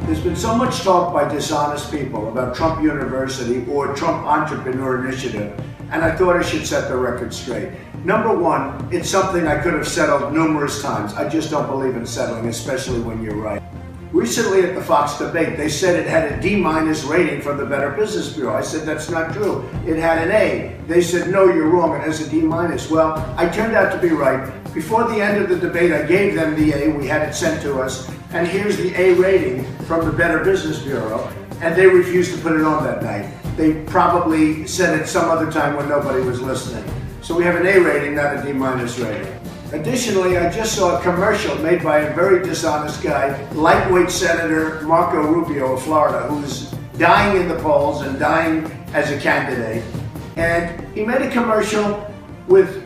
There's been so much talk by dishonest people about Trump University or Trump Entrepreneur Initiative, and I thought I should set the record straight. Number one, it's something I could have settled numerous times. I just don't believe in settling, especially when you're right. Recently at the Fox debate, they said it had a D- rating from the Better Business Bureau. I said, that's not true. It had an A. They said, no, you're wrong, it has a D-. Well, I turned out to be right. Before the end of the debate, I gave them the A. We had it sent to us. And here's the A rating from the Better Business Bureau. And they refused to put it on that night. They probably said it some other time when nobody was listening. So we have an A rating, not a D- rating. Additionally, I just saw a commercial made by a very dishonest guy, lightweight Senator Marco Rubio of Florida, who's dying in the polls and dying as a candidate. And he made a commercial with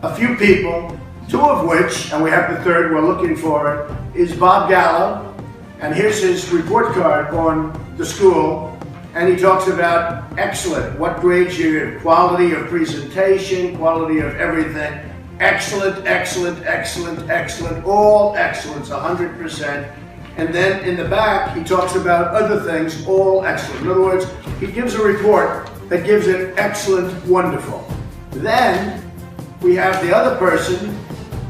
a few people, two of which, and we have the third, we're looking for it, is Bob Gallo. And here's his report card on the school. And he talks about excellent, what grades you give, quality of presentation, quality of everything. Excellent, excellent, excellent, excellent, all excellence, 100%. And then in the back, he talks about other things, all excellent. In other words, he gives a report that gives it excellent, wonderful. Then we have the other person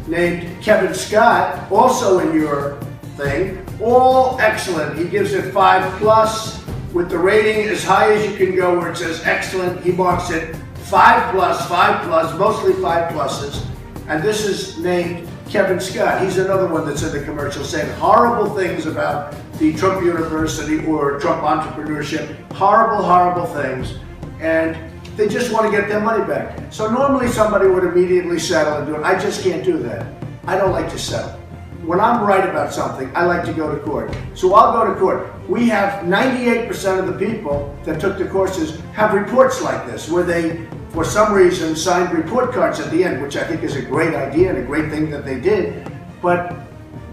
named Kevin Scott, also in your thing, all excellent. He gives it 5+ with the rating as high as you can go where it says excellent. He marks it 5+, mostly 5+. And this is named Kevin Scott. He's another one that's in the commercial saying horrible things about the Trump University or Trump entrepreneurship. Horrible, horrible things. And they just want to get their money back. So normally somebody would immediately settle and do it. I just can't do that. I don't like to settle. When I'm right about something, I like to go to court. So I'll go to court. We have 98% of the people that took the courses have reports like this, where they, for some reason, signed report cards at the end, which I think is a great idea and a great thing that they did. But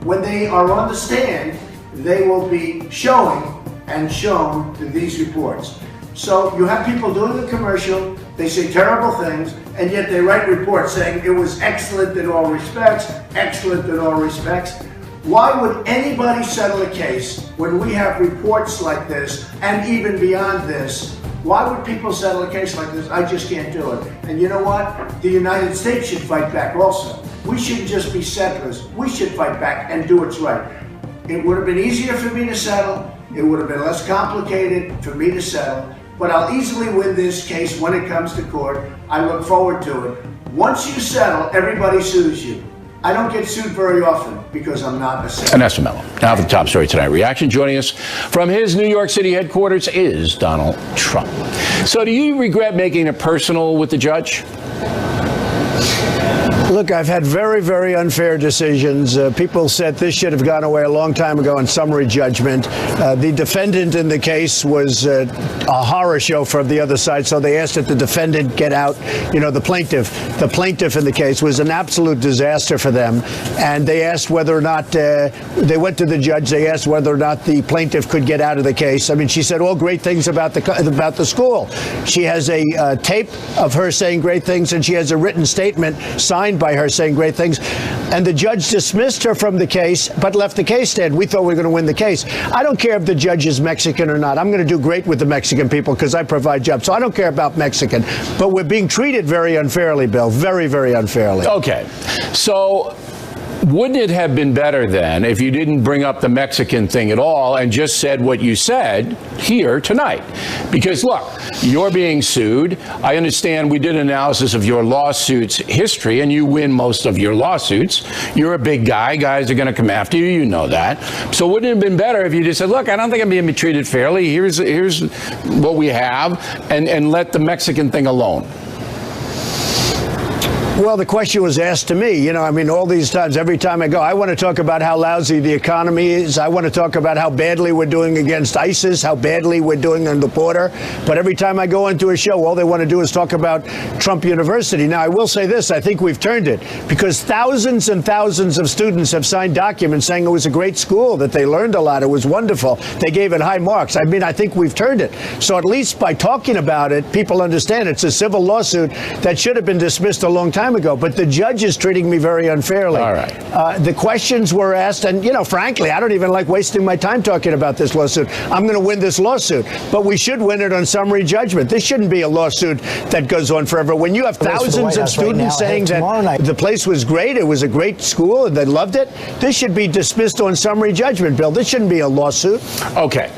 when they are on the stand, they will be showing and shown these reports. So you have people doing the commercial, they say terrible things, and yet they write reports saying it was excellent in all respects, excellent in all respects. Why would anybody settle a case when we have reports like this, and even beyond this? Why would people settle a case like this? I just can't do it. And you know what? The United States should fight back also. We shouldn't just be settlers. We should fight back and do what's right. It would have been easier for me to settle. It would have been less complicated for me to settle. But I'll easily win this case when it comes to court. I look forward to it. Once you settle, everybody sues you. I don't get sued very often because I'm not a settler. Ernesto Mello. Now for the top story tonight. Reaction joining us from his New York City headquarters is Donald Trump. So do you regret making it personal with the judge? Look, I've had very, very unfair decisions. People said this should have gone away a long time ago in summary judgment. The defendant in the case was a horror show from the other side, so they asked that the defendant get out. You know, the plaintiff in the case was an absolute disaster for them. And they asked whether or not, they went to the judge, they asked whether or not the plaintiff could get out of the case. I mean, she said all great things about the school. She has a tape of her saying great things, and she has a written statement signed by her saying great things, and the judge dismissed her from the case but left the case stand. We thought we were going to win the case. I don't care if the judge is Mexican or not. I'm going to do great with the Mexican people because I provide jobs, so I don't care about Mexican, but we're being treated very unfairly, Bill, very, very unfairly. Okay, so wouldn't it have been better then if you didn't bring up the Mexican thing at all and just said what you said here tonight? Because look, you're being sued. I understand we did an analysis of your lawsuits history, and you win most of your lawsuits. You're a big guy. Guys are going to come after you. You know that. So wouldn't it have been better if you just said, look, I don't think I'm being treated fairly. Here's what we have, and let the Mexican thing alone? Well, the question was asked to me. You know, I mean, all these times, every time I go, I want to talk about how lousy the economy is. I want to talk about how badly we're doing against ISIS, how badly we're doing on the border. But every time I go into a show, all they want to do is talk about Trump University. Now, I will say this. I think we've turned it because thousands and thousands of students have signed documents saying it was a great school, that they learned a lot. It was wonderful. They gave it high marks. I mean, I think we've turned it. So at least by talking about it, people understand it's a civil lawsuit that should have been dismissed a long time time ago. But the judge is treating me very unfairly. All right. The questions were asked, and, frankly, I don't even like wasting my time talking about this lawsuit. I'm going to win this lawsuit. But we should win it on summary judgment. This shouldn't be a lawsuit that goes on forever. When you have thousands of students saying that the place was great, it was a great school, and they loved it, this should be dismissed on summary judgment, Bill. This shouldn't be a lawsuit. Okay.